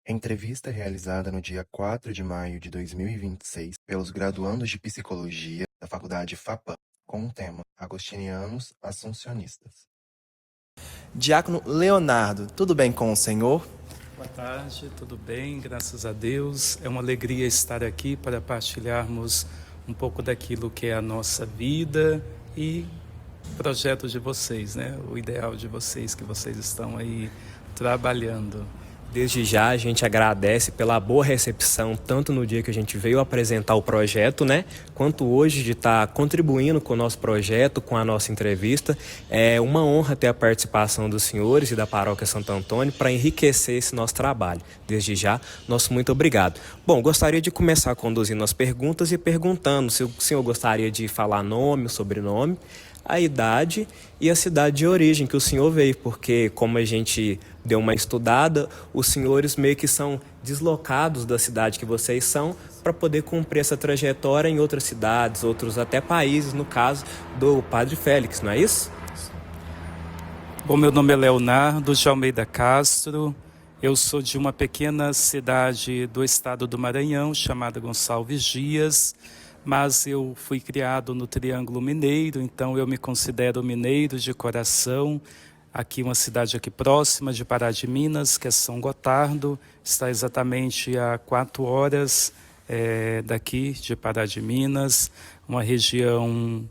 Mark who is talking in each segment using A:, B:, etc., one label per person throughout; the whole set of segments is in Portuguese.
A: Entrevista realizada no dia 4 de maio de 2026 pelos graduandos de Psicologia da Faculdade FAPAM, com o tema Agostinianos Assuncionistas. Diácono Leonardo, tudo bem com o senhor?
B: Boa tarde, tudo bem? Graças a Deus. É uma alegria estar aqui para partilharmos um pouco daquilo que é a nossa vida e projeto de vocês, né? O ideal de vocês, que vocês estão aí trabalhando.
C: Desde já a gente agradece pela boa recepção, tanto no dia que a gente veio apresentar o projeto, né, quanto hoje de estar contribuindo com o nosso projeto, com a nossa entrevista. É uma honra ter a participação dos senhores e da Paróquia Santo Antônio para enriquecer esse nosso trabalho. Desde já, nosso muito obrigado. Bom, gostaria de começar conduzindo as perguntas e perguntando se o senhor gostaria de falar nome, sobrenome, a idade e a cidade de origem que o senhor veio, porque como a gente deu uma estudada, os senhores meio que são deslocados da cidade que vocês são para poder cumprir essa trajetória em outras cidades, outros até países, no caso do Padre Félix, não é isso?
B: Bom, meu nome é Leonardo de Almeida Castro, eu sou de uma pequena cidade do estado do Maranhão, chamada Gonçalves Dias, mas eu fui criado no Triângulo Mineiro, então eu me considero mineiro de coração. Aqui uma cidade aqui próxima de Pará de Minas, que é São Gotardo, está exatamente a 4 horas daqui de Pará de Minas, uma região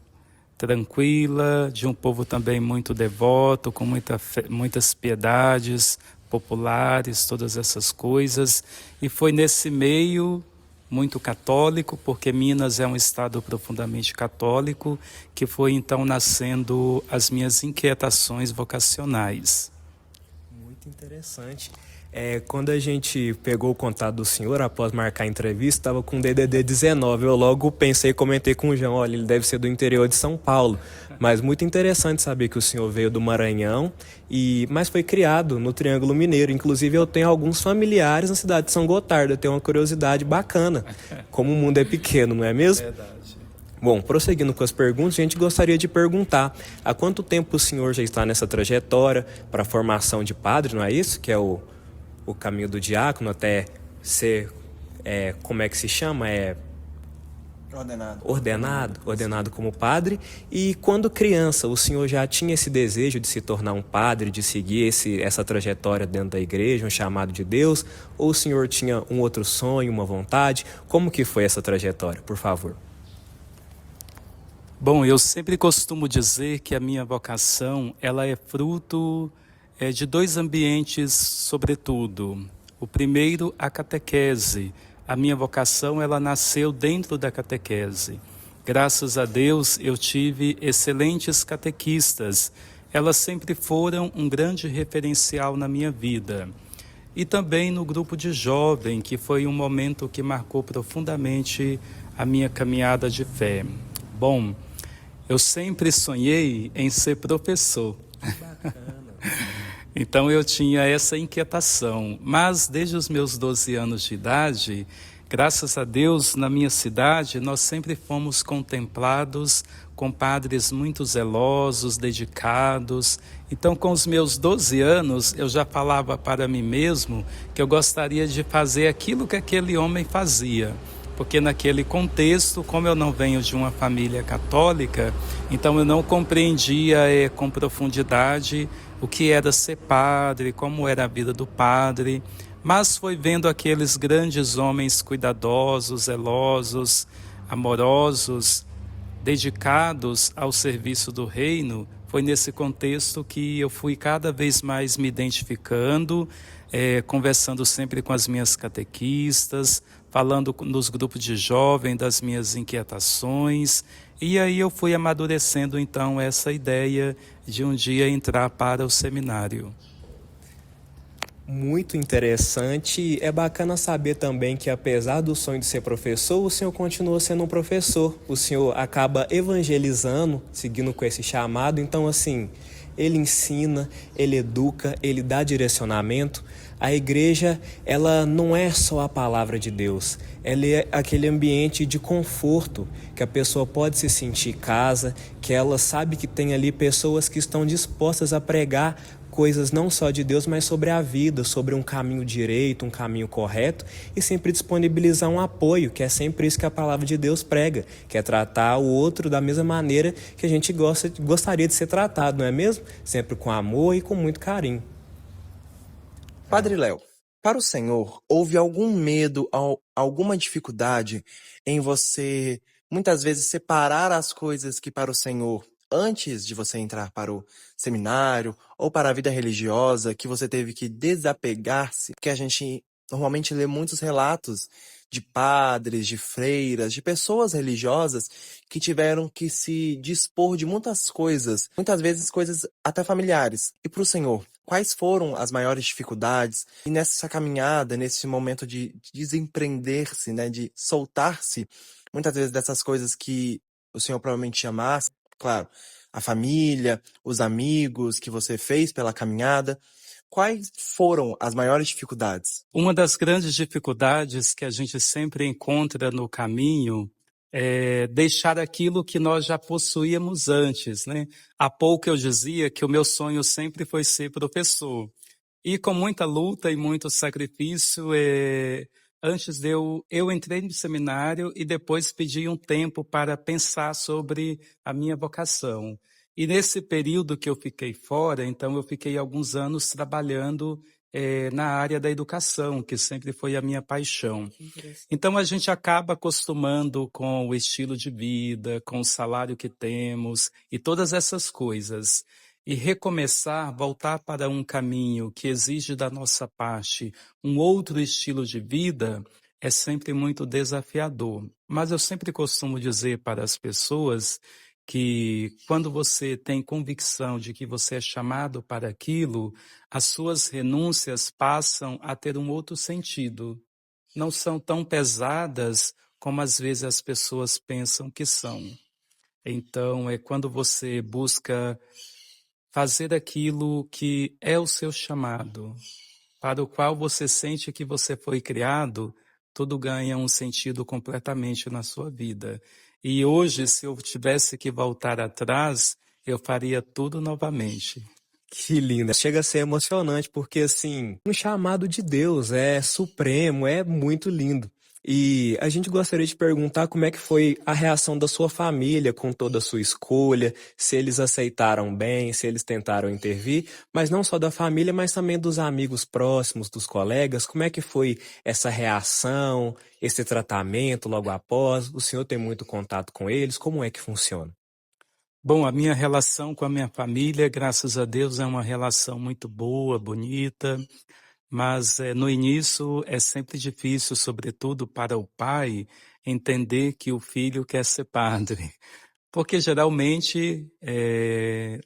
B: tranquila, de um povo também muito devoto, com muitas piedades populares, todas essas coisas. E foi nesse meio muito católico, porque Minas é um estado profundamente católico, que foi então nascendo as minhas inquietações vocacionais.
C: Muito interessante. Quando a gente pegou o contato do senhor, após marcar a entrevista, estava com DDD 19. Eu logo pensei e comentei com o João, olha, ele deve ser do interior de São Paulo. Mas muito interessante saber que o senhor veio do Maranhão, mas foi criado no Triângulo Mineiro. Inclusive, eu tenho alguns familiares na cidade de São Gotardo. Eu tenho uma curiosidade bacana, como o mundo é pequeno, não é mesmo?
B: Verdade.
C: Bom, prosseguindo com as perguntas, a gente gostaria de perguntar há quanto tempo o senhor já está nessa trajetória para a formação de padre, não é isso? Que é o caminho do diácono até ser, como é que se chama? Ordenado como padre. E quando criança, o senhor já tinha esse desejo de se tornar um padre, de seguir essa trajetória dentro da igreja, um chamado de Deus? Ou o senhor tinha um outro sonho, uma vontade? Como que foi essa trajetória, por favor?
B: Bom, eu sempre costumo dizer que a minha vocação ela é fruto de 2 ambientes, sobretudo. O primeiro, a catequese. A minha vocação ela nasceu dentro da catequese. Graças a Deus eu tive excelentes catequistas. Elas sempre foram um grande referencial na minha vida. E também no grupo de jovem, que foi um momento que marcou profundamente a minha caminhada de fé. Bom, eu sempre sonhei em ser professor.
C: Bacana.
B: Então eu tinha essa inquietação, mas desde os meus 12 anos de idade, graças a Deus, na minha cidade, nós sempre fomos contemplados com padres muito zelosos, dedicados. Então, com os meus 12 anos, eu já falava para mim mesmo que eu gostaria de fazer aquilo que aquele homem fazia. Porque naquele contexto, como eu não venho de uma família católica, então eu não compreendia com profundidade o que era ser padre, como era a vida do padre, mas foi vendo aqueles grandes homens cuidadosos, zelosos, amorosos, dedicados ao serviço do reino, foi nesse contexto que eu fui cada vez mais me identificando, conversando sempre com as minhas catequistas, falando nos grupos de jovem das minhas inquietações, e aí eu fui amadurecendo então essa ideia de um dia entrar para o seminário.
C: Muito interessante. É bacana saber também que, apesar do sonho de ser professor, o senhor continua sendo um professor. O senhor acaba evangelizando, seguindo com esse chamado. Então, assim, ele ensina, ele educa, ele dá direcionamento. A igreja, ela não é só a palavra de Deus, ela é aquele ambiente de conforto, que a pessoa pode se sentir em casa, que ela sabe que tem ali pessoas que estão dispostas a pregar coisas não só de Deus, mas sobre a vida, sobre um caminho direito, um caminho correto, e sempre disponibilizar um apoio, que é sempre isso que a palavra de Deus prega, que é tratar o outro da mesma maneira que a gente gostaria de ser tratado, não é mesmo? Sempre com amor e com muito carinho.
A: Padre Léo, para o senhor, houve algum medo, alguma dificuldade em você, muitas vezes, separar as coisas que para o senhor, antes de você entrar para o seminário ou para a vida religiosa, que você teve que desapegar-se? Porque a gente normalmente lê muitos relatos de padres, de freiras, de pessoas religiosas que tiveram que se dispor de muitas coisas, muitas vezes coisas até familiares. E para o senhor, quais foram as maiores dificuldades? E nessa caminhada, nesse momento de desempreender-se, né, de soltar-se, muitas vezes dessas coisas que o senhor provavelmente amasse, claro, a família, os amigos que você fez pela caminhada, quais foram as maiores dificuldades?
B: Uma das grandes dificuldades que a gente sempre encontra no caminho é deixar aquilo que nós já possuíamos antes, né? Há pouco eu dizia que o meu sonho sempre foi ser professor. E com muita luta e muito sacrifício, antes de eu entrei no seminário e depois pedi um tempo para pensar sobre a minha vocação. E nesse período que eu fiquei fora, então eu fiquei alguns anos trabalhando na área da educação, que sempre foi a minha paixão. Então a gente acaba acostumando com o estilo de vida, com o salário que temos e todas essas coisas. E recomeçar, voltar para um caminho que exige da nossa parte um outro estilo de vida, é sempre muito desafiador. Mas eu sempre costumo dizer para as pessoas que quando você tem convicção de que você é chamado para aquilo, as suas renúncias passam a ter um outro sentido. Não são tão pesadas como às vezes as pessoas pensam que são. Então, é quando você busca fazer aquilo que é o seu chamado, para o qual você sente que você foi criado, tudo ganha um sentido completamente na sua vida. E hoje, se eu tivesse que voltar atrás, eu faria tudo novamente.
C: Que linda. Chega a ser emocionante, porque assim, um chamado de Deus é supremo, é muito lindo. E a gente gostaria de perguntar como é que foi a reação da sua família com toda a sua escolha, se eles aceitaram bem, se eles tentaram intervir, mas não só da família, mas também dos amigos próximos, dos colegas. Como é que foi essa reação, esse tratamento logo após? O senhor tem muito contato com eles? Como é que funciona?
B: Bom, a minha relação com a minha família, graças a Deus, é uma relação muito boa, bonita, mas no início é sempre difícil, sobretudo para o pai, entender que o filho quer ser padre. Porque geralmente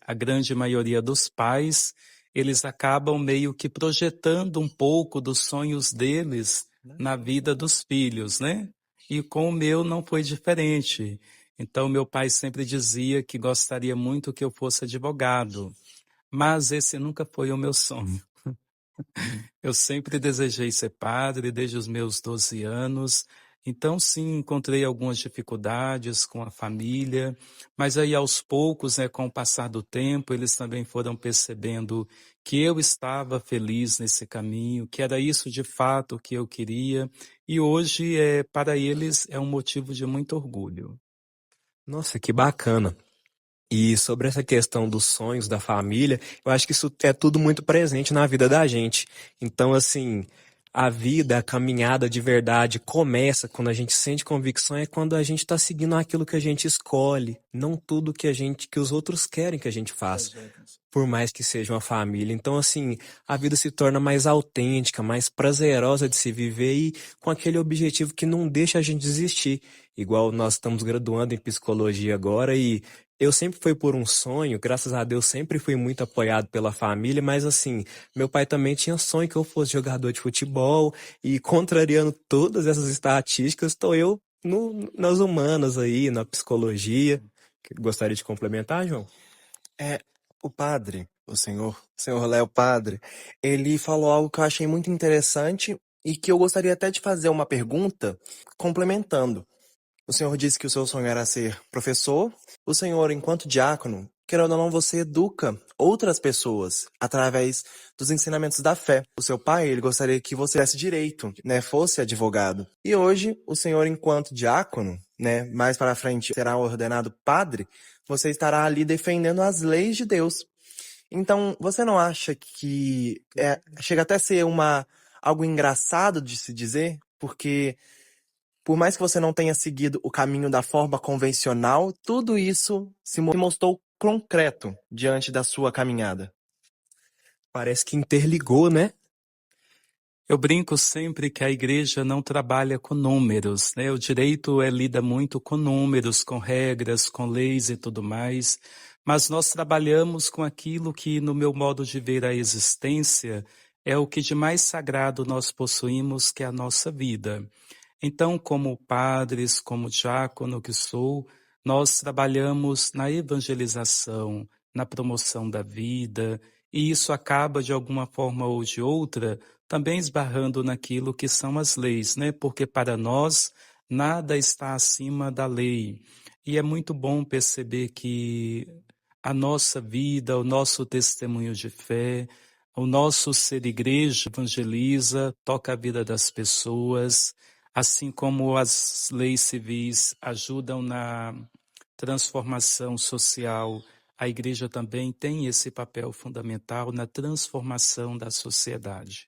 B: a grande maioria dos pais, eles acabam meio que projetando um pouco dos sonhos deles na vida dos filhos, né? E com o meu não foi diferente. Então, meu pai sempre dizia que gostaria muito que eu fosse advogado, mas esse nunca foi o meu sonho. Eu sempre desejei ser padre desde os meus 12 anos. Então, sim, encontrei algumas dificuldades com a família, mas aí aos poucos, com o passar do tempo, eles também foram percebendo que eu estava feliz nesse caminho, que era isso de fato que eu queria, e hoje, para eles, é um motivo de muito orgulho.
C: Nossa, que bacana. E sobre essa questão dos sonhos da família, eu acho que isso é tudo muito presente na vida da gente. Então, assim, a vida, a caminhada de verdade começa quando a gente sente convicção, é quando a gente está seguindo aquilo que a gente escolhe, não tudo que os outros querem que a gente faça, por mais que seja uma família. Então, assim, a vida se torna mais autêntica, mais prazerosa de se viver e com aquele objetivo que não deixa a gente desistir. Igual nós estamos graduando em psicologia agora e eu sempre fui por um sonho, graças a Deus sempre fui muito apoiado pela família, mas assim, meu pai também tinha sonho que eu fosse jogador de futebol e contrariando todas essas estatísticas, estou eu nas humanas aí, na psicologia. Gostaria de complementar, João?
A: O padre, o senhor Léo Padre, ele falou algo que eu achei muito interessante e que eu gostaria até de fazer uma pergunta complementando. O senhor disse que o seu sonho era ser professor. O senhor, enquanto diácono,
D: querendo ou não, você educa outras pessoas através dos ensinamentos da fé. O seu pai, ele gostaria que você tivesse direito, né, fosse advogado. E hoje, o senhor, enquanto diácono, né, mais para frente será ordenado padre, você estará ali defendendo as leis de Deus. Então, você não acha que chega até a ser algo engraçado de se dizer? Porque por mais que você não tenha seguido o caminho da forma convencional, tudo isso se mostrou concreto diante da sua caminhada.
C: Parece que interligou, né?
B: Eu brinco sempre que a igreja não trabalha com números, né? O direito lida muito com números, com regras, com leis e tudo mais, mas nós trabalhamos com aquilo que, no meu modo de ver a existência, é o que de mais sagrado nós possuímos, que é a nossa vida. Então, como padres, como diácono que sou, nós trabalhamos na evangelização, na promoção da vida, e isso acaba, de alguma forma ou de outra, também esbarrando naquilo que são as leis, né? Porque para nós nada está acima da lei. E é muito bom perceber que a nossa vida, o nosso testemunho de fé, o nosso ser igreja evangeliza, toca a vida das pessoas, assim como as leis civis ajudam na transformação social, a igreja também tem esse papel fundamental na transformação da sociedade.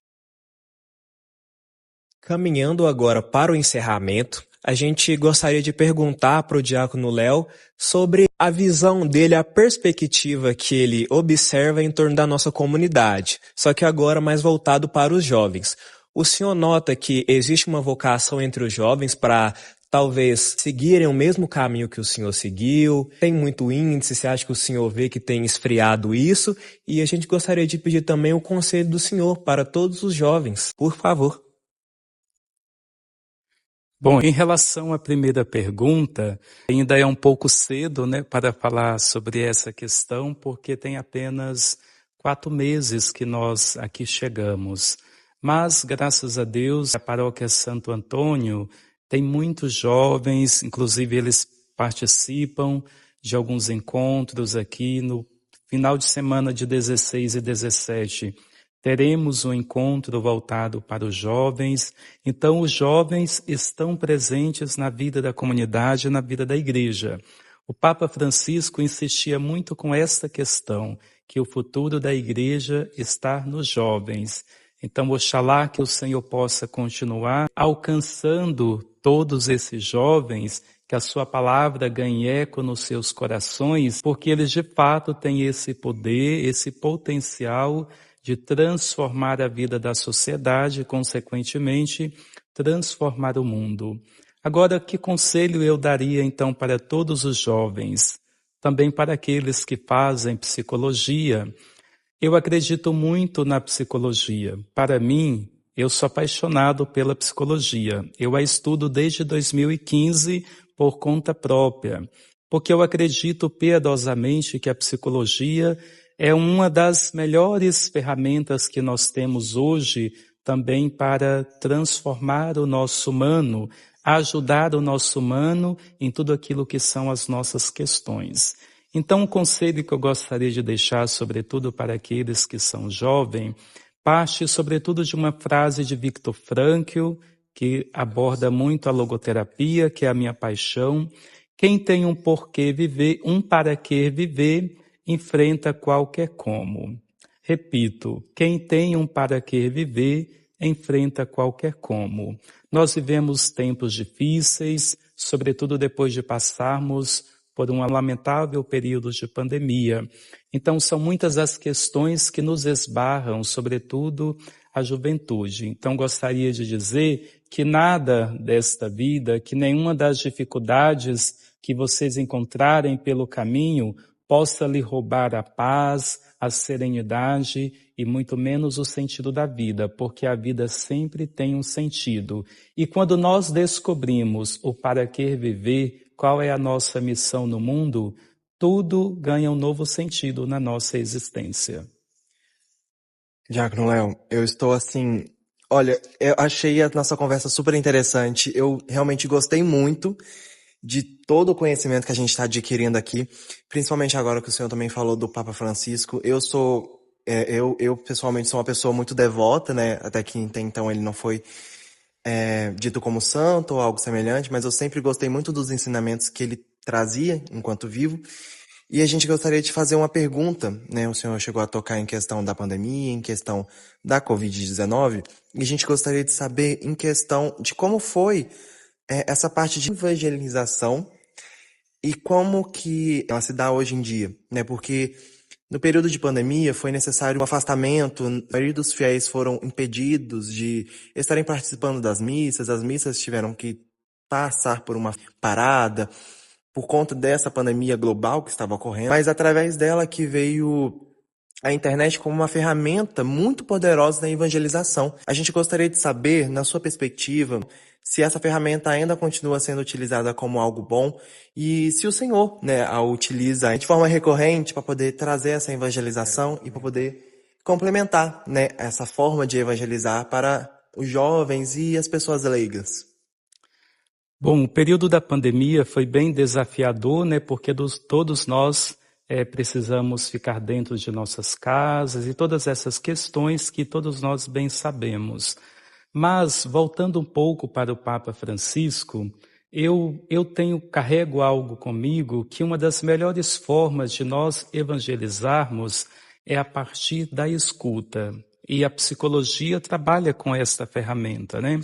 C: Caminhando agora para o encerramento, a gente gostaria de perguntar para o diácono Léo sobre a visão dele, a perspectiva que ele observa em torno da nossa comunidade, só que agora mais voltado para os jovens. O senhor nota que existe uma vocação entre os jovens para talvez seguirem o mesmo caminho que o senhor seguiu? Tem muito índice? Você acha que o senhor vê que tem esfriado isso? E a gente gostaria de pedir também o conselho do senhor para todos os jovens, por favor.
B: Bom, em relação à primeira pergunta, ainda é um pouco cedo, né, para falar sobre essa questão, porque tem apenas 4 meses que nós aqui chegamos. Mas, graças a Deus, a paróquia Santo Antônio tem muitos jovens, inclusive eles participam de alguns encontros aqui no final de semana de 16 e 17. Teremos um encontro voltado para os jovens. Então, os jovens estão presentes na vida da comunidade, na vida da igreja. O Papa Francisco insistia muito com esta questão, que o futuro da igreja está nos jovens. Então, oxalá que o Senhor possa continuar alcançando todos esses jovens, que a sua palavra ganhe eco nos seus corações, porque eles de fato têm esse poder, esse potencial de transformar a vida da sociedade e, consequentemente, transformar o mundo. Agora, que conselho eu daria, então, para todos os jovens? Também para aqueles que fazem psicologia. Eu acredito muito na psicologia. Para mim, eu sou apaixonado pela psicologia. Eu a estudo desde 2015 por conta própria, porque eu acredito piedosamente que a psicologia é uma das melhores ferramentas que nós temos hoje também para transformar o nosso humano, ajudar o nosso humano em tudo aquilo que são as nossas questões. Então, o conselho que eu gostaria de deixar, sobretudo para aqueles que são jovens, parte sobretudo de uma frase de Viktor Frankl, que aborda muito a logoterapia, que é a minha paixão. Quem tem um porquê viver, um para que viver, enfrenta qualquer como. Repito, quem tem um para que viver, enfrenta qualquer como. Nós vivemos tempos difíceis, sobretudo depois de passarmos por um lamentável período de pandemia. Então, são muitas as questões que nos esbarram, sobretudo a juventude. Então, gostaria de dizer que nada desta vida, que nenhuma das dificuldades que vocês encontrarem pelo caminho possa lhe roubar a paz, a serenidade e muito menos o sentido da vida, porque a vida sempre tem um sentido. E quando nós descobrimos o para que viver, qual é a nossa missão no mundo, tudo ganha um novo sentido na nossa existência.
D: Diácono Léo, eu estou assim... Olha, eu achei a nossa conversa super interessante. Eu realmente gostei muito. de todo o conhecimento que a gente está adquirindo aqui, principalmente agora que o senhor também falou do Papa Francisco. Eu pessoalmente sou uma pessoa muito devota, né? Até que até então ele não foi dito como santo ou algo semelhante, mas eu sempre gostei muito dos ensinamentos que ele trazia enquanto vivo. E a gente gostaria de fazer uma pergunta, né? O senhor chegou a tocar em questão da pandemia, em questão da Covid-19, e a gente gostaria de saber em questão de como foi essa parte de evangelização e como que ela se dá hoje em dia, né? Porque no período de pandemia foi necessário um afastamento, a maioria dos fiéis foram impedidos de estarem participando das missas, as missas tiveram que passar por uma parada por conta dessa pandemia global que estava ocorrendo, mas através dela que veio a internet como uma ferramenta muito poderosa na evangelização. A gente gostaria de saber, na sua perspectiva, se essa ferramenta ainda continua sendo utilizada como algo bom e se o Senhor, né, a utiliza de forma recorrente para poder trazer essa evangelização e para poder complementar, né, essa forma de evangelizar para os jovens e as pessoas leigas.
B: Bom, o período da pandemia foi bem desafiador, né? Porque todos nós precisamos ficar dentro de nossas casas e todas essas questões que todos nós bem sabemos. Mas, voltando um pouco para o Papa Francisco, eu carrego algo comigo que uma das melhores formas de nós evangelizarmos é a partir da escuta. E a psicologia trabalha com esta ferramenta, né?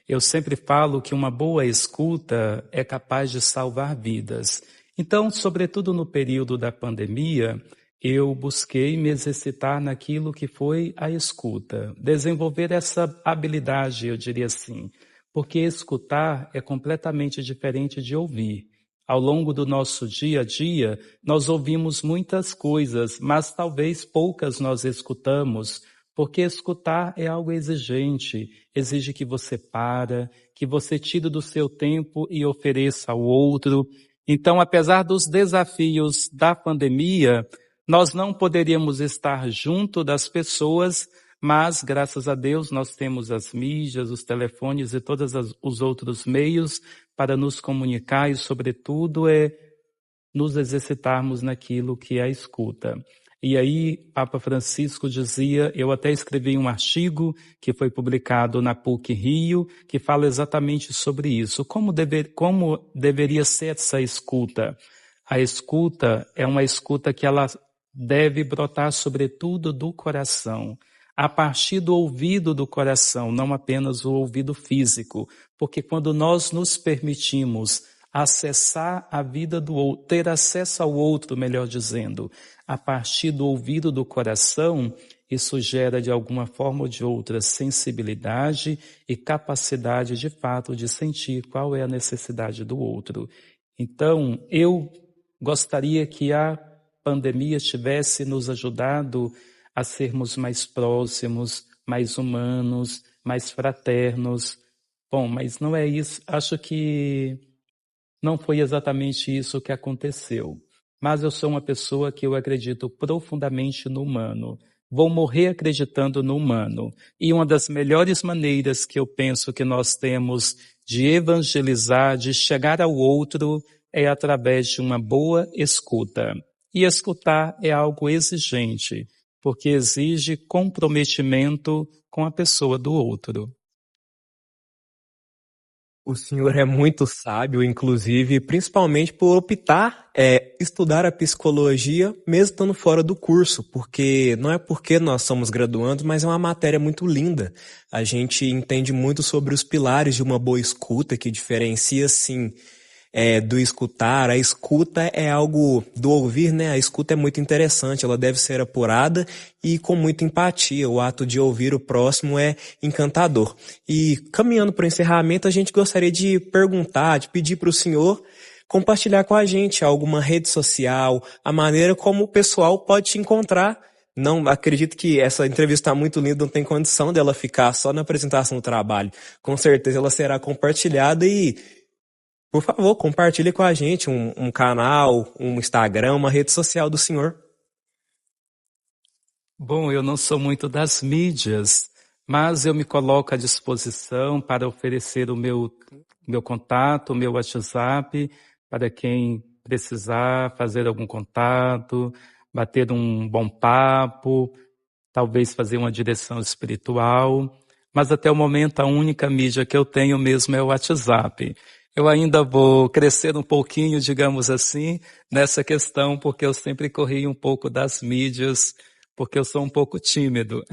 B: Eu sempre falo que uma boa escuta é capaz de salvar vidas. Então, sobretudo no período da pandemia, eu busquei me exercitar naquilo que foi a escuta, desenvolver essa habilidade, eu diria assim, porque escutar é completamente diferente de ouvir. Ao longo do nosso dia a dia, nós ouvimos muitas coisas, mas talvez poucas nós escutamos, porque escutar é algo exigente, exige que você que você tire do seu tempo e ofereça ao outro. Então, apesar dos desafios da pandemia, nós não poderíamos estar junto das pessoas, mas, graças a Deus, nós temos as mídias, os telefones e todos os outros meios para nos comunicar e, sobretudo, nos exercitarmos naquilo que é a escuta. E aí, Papa Francisco dizia, eu até escrevi um artigo que foi publicado na PUC Rio, que fala exatamente sobre isso. Como deveria ser essa escuta? A escuta é uma escuta que ela deve brotar sobretudo do coração, a partir do ouvido do coração, não apenas o ouvido físico, porque quando nós nos permitimos acessar a vida do outro, ter acesso ao outro, melhor dizendo, a partir do ouvido do coração, isso gera de alguma forma ou de outra sensibilidade e capacidade de fato de sentir qual é a necessidade do outro. Então, eu gostaria que a pandemia tivesse nos ajudado a sermos mais próximos, mais humanos, mais fraternos. Bom, mas não é isso, acho que não foi exatamente isso que aconteceu. Mas eu sou uma pessoa que eu acredito profundamente no humano. Vou morrer acreditando no humano. E uma das melhores maneiras que eu penso que nós temos de evangelizar, de chegar ao outro, é através de uma boa escuta. E escutar é algo exigente, porque exige comprometimento com a pessoa do outro.
C: O senhor é muito sábio, inclusive, principalmente por optar estudar a psicologia, mesmo estando fora do curso, porque não é porque nós somos graduandos, mas é uma matéria muito linda. A gente entende muito sobre os pilares de uma boa escuta, que diferencia, sim, do escutar. A escuta é algo do ouvir, né? A escuta é muito interessante, ela deve ser apurada e com muita empatia. O ato de ouvir o próximo é encantador. E caminhando para o encerramento, a gente gostaria de perguntar, de pedir para o senhor compartilhar com a gente alguma rede social, a maneira como o pessoal pode te encontrar. Não, acredito que essa entrevista está muito linda, não tem condição dela ficar só na apresentação do trabalho. Com certeza ela será compartilhada e, por favor, compartilhe com a gente um canal, um Instagram, uma rede social do senhor.
B: Bom, eu não sou muito das mídias, mas eu me coloco à disposição para oferecer o meu contato, o meu WhatsApp, para quem precisar fazer algum contato, bater um bom papo, talvez fazer uma direção espiritual, mas até o momento a única mídia que eu tenho mesmo é o WhatsApp. Eu ainda vou crescer um pouquinho, digamos assim, nessa questão, porque eu sempre corri um pouco das mídias, porque eu sou um pouco tímido.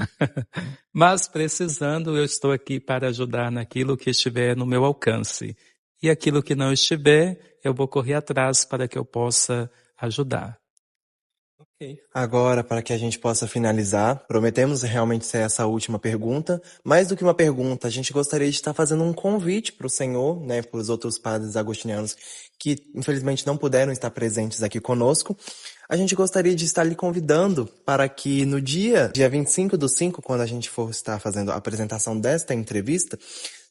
B: Mas precisando, eu estou aqui para ajudar naquilo que estiver no meu alcance. E aquilo que não estiver, eu vou correr atrás para que eu possa ajudar.
D: Agora, para que a gente possa finalizar, prometemos realmente ser essa última pergunta. Mais do que uma pergunta, a gente gostaria de estar fazendo um convite para o Senhor, né, para os outros padres agostinianos que infelizmente não puderam estar presentes aqui conosco. A gente gostaria de estar lhe convidando para que no dia 25/5, quando a gente for estar fazendo a apresentação desta entrevista,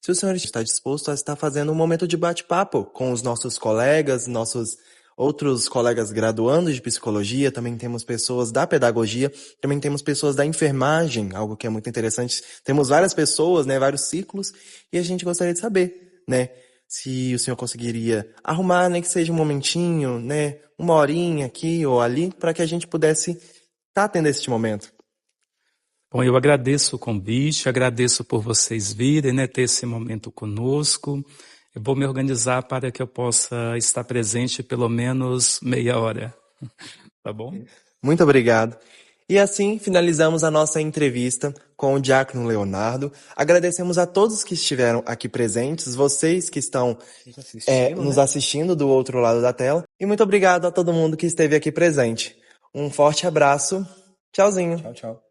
D: se o senhor está disposto a estar fazendo um momento de bate-papo com os nossos colegas, nossos outros colegas graduandos de psicologia, também temos pessoas da pedagogia, também temos pessoas da enfermagem, algo que é muito interessante. Temos várias pessoas, né, vários ciclos, e a gente gostaria de saber, né, se o senhor conseguiria arrumar, nem que seja um momentinho, né, uma horinha aqui ou ali, para que a gente pudesse estar tendo este momento.
B: Bom, eu agradeço o convite, agradeço por vocês virem, né, ter esse momento conosco. Eu vou me organizar para que eu possa estar presente pelo menos meia hora. Tá bom?
D: Muito obrigado. E assim finalizamos a nossa entrevista com o Diácono Leonardo. Agradecemos a todos que estiveram aqui presentes, vocês que estão nos assistindo do outro lado da tela. E muito obrigado a todo mundo que esteve aqui presente. Um forte abraço. Tchauzinho.
C: Tchau, tchau.